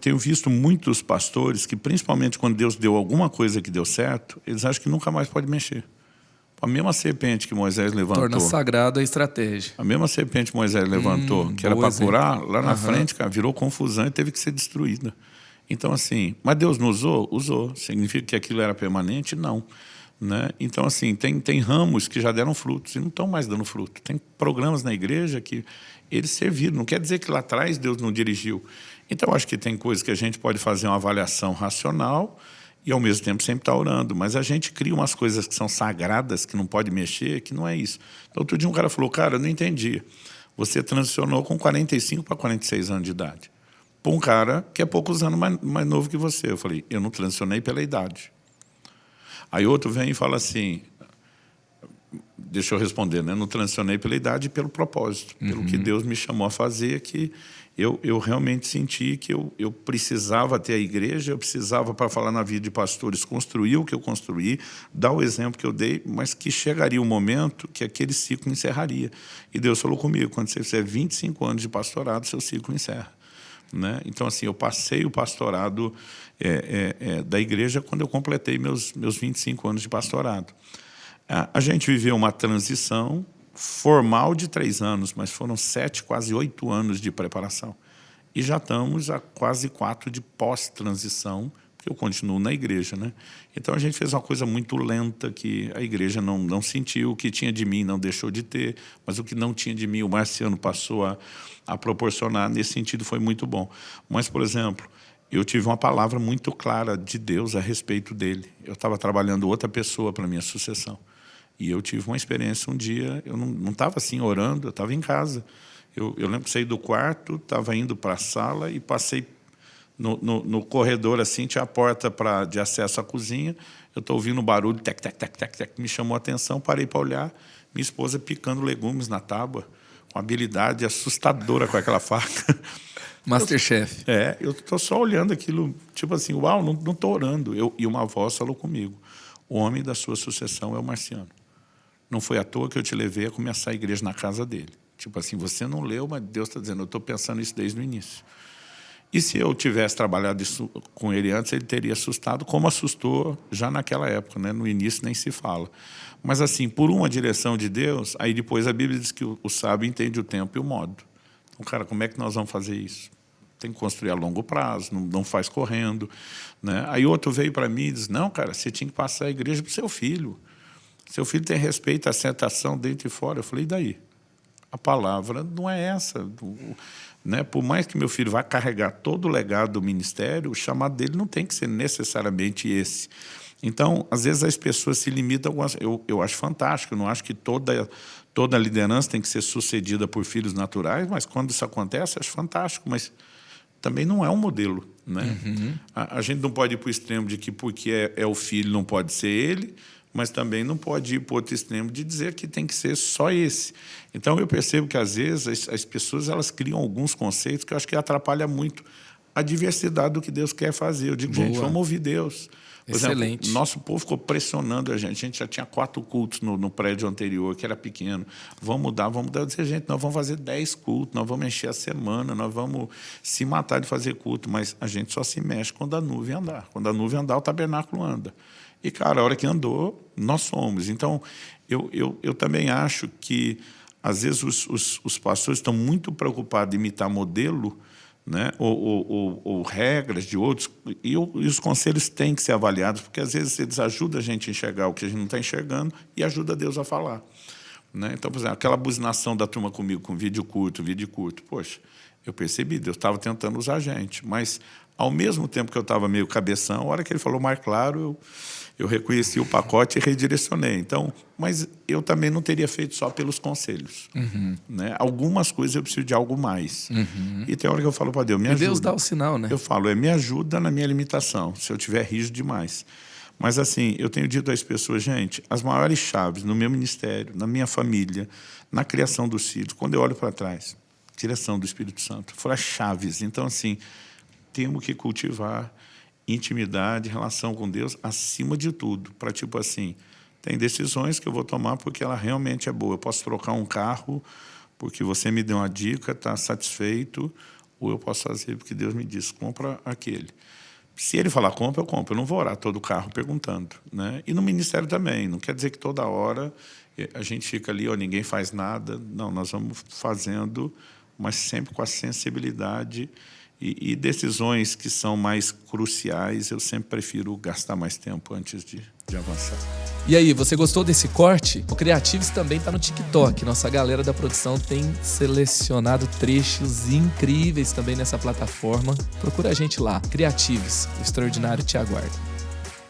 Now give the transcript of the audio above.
tenho visto muitos pastores que, principalmente quando Deus deu alguma coisa que deu certo, eles acham que nunca mais pode mexer. A mesma serpente que Moisés levantou. Torna sagrada a estratégia. A mesma serpente que Moisés levantou, que era para curar, lá na frente, cara, virou confusão e teve que ser destruída. Então, assim, mas Deus não usou? Usou. Significa que aquilo era permanente? Não. Né? Então, assim, tem ramos que já deram frutos e não estão mais dando fruto. Tem programas na igreja que eles serviram. Não quer dizer que lá atrás Deus não dirigiu. Então, acho que tem coisas que a gente pode fazer uma avaliação racional e, ao mesmo tempo, sempre estar orando. Mas a gente cria umas coisas que são sagradas, que não pode mexer, que não é isso. Então, outro dia um cara falou, cara, eu não entendi. Você transicionou com 45 para 46 anos de idade. Para um cara que é poucos anos mais novo que você. Eu falei, eu não transicionei pela idade. Aí outro vem e fala assim, deixa eu responder, né? Não transicionei pela idade e pelo propósito, pelo que Deus me chamou a fazer, que eu realmente senti que eu precisava ter a igreja, eu precisava, para falar na vida de pastores, construir o que eu construí, dar o exemplo que eu dei, mas que chegaria um momento que aquele ciclo encerraria. E Deus falou comigo, quando você fizer 25 anos de pastorado, seu ciclo encerra. Né? Então, assim, eu passei o pastorado da igreja quando eu completei meus 25 anos de pastorado. A gente viveu uma transição formal de 3 anos, mas foram 7, quase 8 anos de preparação. E já estamos a quase 4 de pós-transição, porque eu continuo na igreja. Né? Então, a gente fez uma coisa muito lenta, que a igreja não sentiu, o que tinha de mim não deixou de ter, mas o que não tinha de mim, o Marciano passou a proporcionar. Nesse sentido, foi muito bom. Mas, por exemplo, eu tive uma palavra muito clara de Deus a respeito dele. Eu estava trabalhando outra pessoa para a minha sucessão. E eu tive uma experiência um dia, eu não estava assim orando, eu estava em casa. Eu lembro que saí do quarto, estava indo para a sala e passei no corredor, assim, tinha a porta de acesso à cozinha. Eu estou ouvindo um barulho, tec, tec, tec, tec, tec, me chamou a atenção, parei para olhar. Minha esposa picando legumes na tábua, com habilidade assustadora com aquela faca. Masterchef. Eu estou só olhando aquilo, tipo assim, uau, não estou orando. E uma voz falou comigo, o homem da sua sucessão é o Marciano. Não foi à toa que eu te levei a começar a igreja na casa dele. Tipo assim, você não leu, mas Deus está dizendo, eu estou pensando isso desde o início. E se eu tivesse trabalhado isso com ele antes, ele teria assustado, como assustou já naquela época, né? No início nem se fala. Mas assim, por uma direção de Deus, aí depois a Bíblia diz que o sábio entende o tempo e o modo. Então, cara, como é que nós vamos fazer isso? Tem que construir a longo prazo, não faz correndo. Né? Aí outro veio para mim e disse, não, cara, você tinha que passar a igreja para o seu filho. Seu filho tem respeito à aceitação dentro e fora. Eu falei, e daí? A palavra não é essa. Né? Por mais que meu filho vá carregar todo o legado do ministério, o chamado dele não tem que ser necessariamente esse. Então, às vezes as pessoas se limitam a algumas... Eu acho fantástico, eu não acho que toda liderança tem que ser sucedida por filhos naturais, mas quando isso acontece, eu acho fantástico, mas também não é um modelo. Né? A gente não pode ir para o extremo de que porque é o filho não pode ser ele, mas também não pode ir para o outro extremo de dizer que tem que ser só esse. Então, eu percebo que, às vezes, as pessoas elas criam alguns conceitos que eu acho que atrapalham muito a diversidade do que Deus quer fazer. Eu digo, gente, vamos ouvir Deus. Por Excelente. exemplo, nosso povo ficou pressionando a gente já tinha 4 cultos no prédio anterior, que era pequeno. Vamos mudar. Eu disse, gente, nós vamos fazer 10 cultos, nós vamos encher a semana, nós vamos se matar de fazer culto, mas a gente só se mexe quando a nuvem andar. Quando a nuvem andar, o tabernáculo anda. E, cara, a hora que andou, nós somos. Então, eu também acho que, às vezes, os pastores estão muito preocupados em imitar modelo, né, ou regras de outros, e os conselhos têm que ser avaliados, porque, às vezes, eles ajudam a gente a enxergar o que a gente não está enxergando e ajuda Deus a falar. Né? Então, por exemplo, aquela buzinação da turma comigo com vídeo curto, poxa, eu percebi, Deus estava tentando usar a gente, mas, ao mesmo tempo que eu estava meio cabeção, a hora que ele falou mais claro, eu reconheci o pacote e redirecionei. Então, mas eu também não teria feito só pelos conselhos. Né? Algumas coisas eu preciso de algo mais. E tem hora que eu falo para Deus, me ajuda. E Deus dá o sinal, né? Eu falo, me ajuda na minha limitação, se eu tiver rígido demais. Mas, assim, eu tenho dito às pessoas, gente, as maiores chaves no meu ministério, na minha família, na criação dos filhos, quando eu olho para trás, direção do Espírito Santo, foram as chaves. Então, assim, temos que cultivar intimidade, relação com Deus, acima de tudo. Para, tipo assim, tem decisões que eu vou tomar porque ela realmente é boa. Eu posso trocar um carro porque você me deu uma dica, está satisfeito. ou eu posso fazer porque Deus me disse, compra aquele. Se ele falar compra, eu compro. Eu não vou orar todo o carro perguntando, né? E no ministério também. Não quer dizer que toda hora a gente fica ali, ninguém faz nada. Não, nós vamos fazendo, mas sempre com a sensibilidade e decisões que são mais cruciais. Eu sempre prefiro gastar mais tempo antes de avançar. E aí, você gostou desse corte? O Creatives também tá no TikTok. Nossa galera da produção tem selecionado trechos incríveis também nessa plataforma. Procura a gente lá. Creatives, o extraordinário te aguarda.